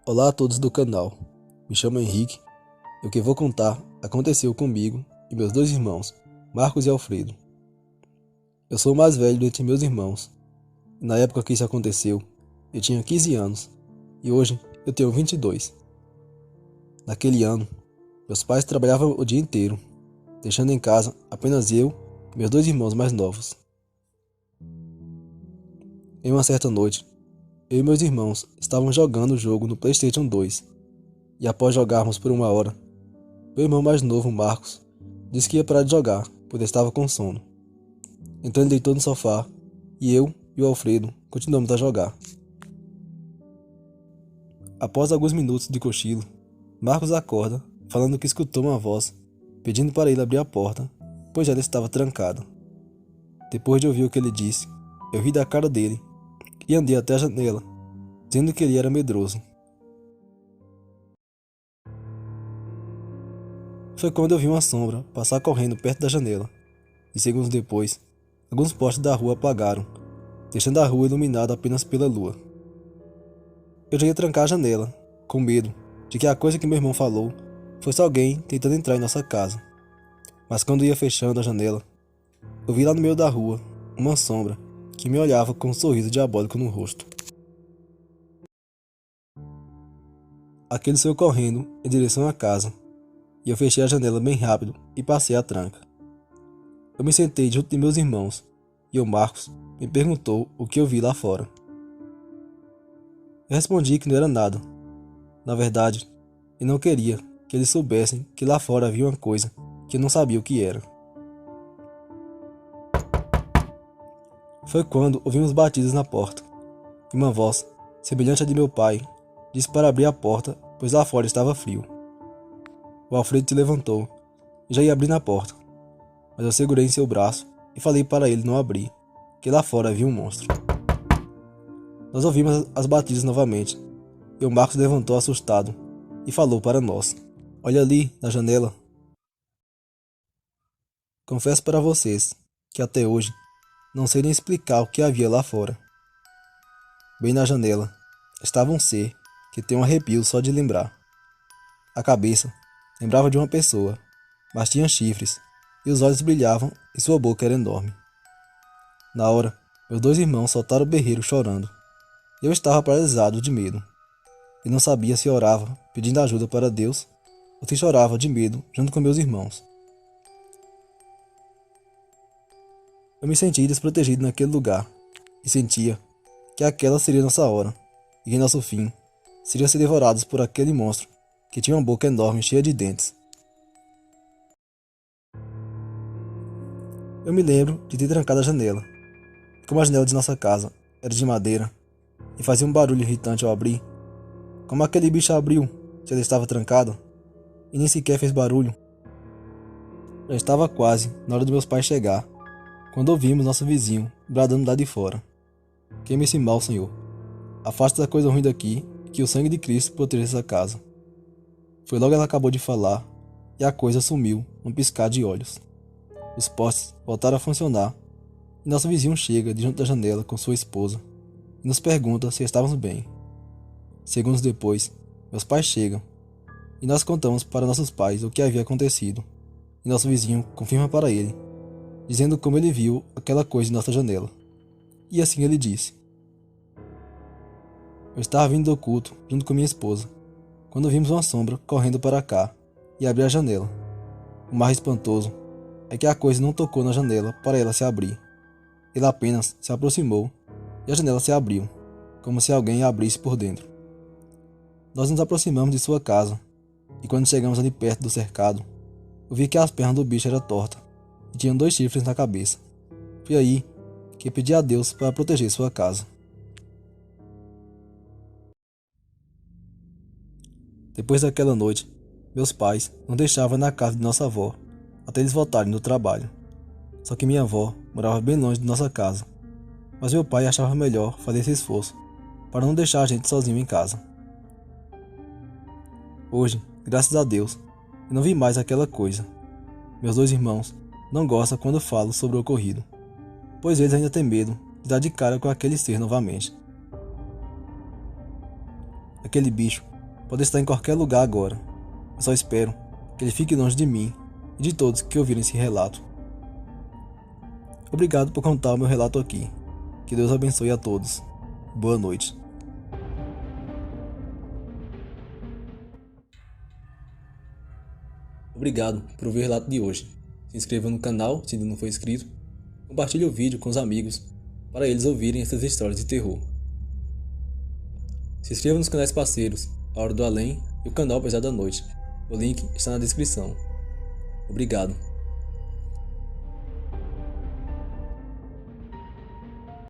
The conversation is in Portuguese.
Olá a todos do canal, me chamo Henrique e o que vou contar aconteceu comigo e meus dois irmãos, Marcos e Alfredo. Eu sou o mais velho dentre meus irmãos e na época que isso aconteceu eu tinha 15 anos e hoje eu tenho 22. Naquele ano, meus pais trabalhavam o dia inteiro, deixando em casa apenas eu e meus dois irmãos mais novos. Em uma certa noite, eu e meus irmãos estavam jogando o jogo no PlayStation 2 e após jogarmos por uma hora, meu irmão mais novo, Marcos, disse que ia parar de jogar, pois estava com sono. Então ele deitou no sofá e eu e o Alfredo continuamos a jogar. Após alguns minutos de cochilo, Marcos acorda falando que escutou uma voz pedindo para ele abrir a porta, pois ela estava trancada. Depois de ouvir o que ele disse, eu ri da cara dele e andei até a janela, dizendo que ele era medroso. Foi quando eu vi uma sombra passar correndo perto da janela, e segundos depois, alguns postes da rua apagaram, deixando a rua iluminada apenas pela lua. Eu já ia trancar a janela, com medo de que a coisa que meu irmão falou fosse alguém tentando entrar em nossa casa. Mas quando ia fechando a janela, eu vi lá no meio da rua uma sombra que me olhava com um sorriso diabólico no rosto. Aquele saiu correndo em direção à casa, e eu fechei a janela bem rápido e passei a tranca. Eu me sentei junto de meus irmãos, e o Marcos me perguntou o que eu vi lá fora. Eu respondi que não era nada. Na verdade, eu não queria que eles soubessem que lá fora havia uma coisa que eu não sabia o que era. Foi quando ouvimos batidas na porta, e uma voz, semelhante à de meu pai, disse para abrir a porta, pois lá fora estava frio. O Alfredo se levantou e já ia abrir na porta, mas eu segurei em seu braço e falei para ele não abrir, que lá fora havia um monstro. Nós ouvimos as batidas novamente, e o Marcos levantou assustado e falou para nós: "Olha ali, na janela." Confesso para vocês que até hoje não sei nem explicar o que havia lá fora. Bem na janela estava um ser que tem um arrepio só de lembrar. A cabeça lembrava de uma pessoa, mas tinha chifres e os olhos brilhavam e sua boca era enorme. Na hora, meus dois irmãos soltaram o berreiro chorando. Eu estava paralisado de medo e não sabia se orava pedindo ajuda para Deus ou se chorava de medo junto com meus irmãos. Eu me senti desprotegido naquele lugar e sentia que aquela seria nossa hora e que nosso fim seria ser devorados por aquele monstro que tinha uma boca enorme cheia de dentes. Eu me lembro de ter trancado a janela. Como a janela de nossa casa era de madeira e fazia um barulho irritante ao abrir, como aquele bicho abriu se ela estava trancada e nem sequer fez barulho. Já estava quase na hora de meus pais chegar, quando ouvimos nosso vizinho bradando lá de fora: "Queime esse mal, Senhor. Afaste essa coisa ruim daqui e que o sangue de Cristo proteja essa casa." Foi logo ela acabou de falar e a coisa sumiu num piscar de olhos. Os postes voltaram a funcionar e nosso vizinho chega de junto da janela com sua esposa e nos pergunta se estávamos bem. Segundos depois, meus pais chegam e nós contamos para nossos pais o que havia acontecido e nosso vizinho confirma para ele, dizendo como ele viu aquela coisa em nossa janela. E assim ele disse: "Eu estava vindo do culto junto com minha esposa, quando vimos uma sombra correndo para cá e abrir a janela. O mais espantoso é que a coisa não tocou na janela para ela se abrir. Ela apenas se aproximou e a janela se abriu, como se alguém a abrisse por dentro. Nós nos aproximamos de sua casa e quando chegamos ali perto do cercado, eu vi que as pernas do bicho eram tortas e tinham 2 chifres na cabeça. Foi aí que pedi a Deus para proteger sua casa." Depois daquela noite, meus pais nos deixavam na casa de nossa avó até eles voltarem do trabalho. Só que minha avó morava bem longe de nossa casa, mas meu pai achava melhor fazer esse esforço para não deixar a gente sozinho em casa. Hoje, graças a Deus, eu não vi mais aquela coisa. Meus dois irmãos não gostam quando falo sobre o ocorrido, pois eles ainda têm medo de dar de cara com aquele ser novamente. Aquele bicho Pode estar em qualquer lugar agora. Eu só espero que ele fique longe de mim e de todos que ouviram esse relato. Obrigado por contar o meu relato aqui. Que Deus abençoe a todos. Boa noite. Obrigado por ouvir o relato de hoje. Se inscreva no canal se ainda não for inscrito. Compartilhe o vídeo com os amigos para eles ouvirem essas histórias de terror. Se inscreva nos canais parceiros, A Hora do Além e o canal Pesado da Noite. O link está na descrição. Obrigado.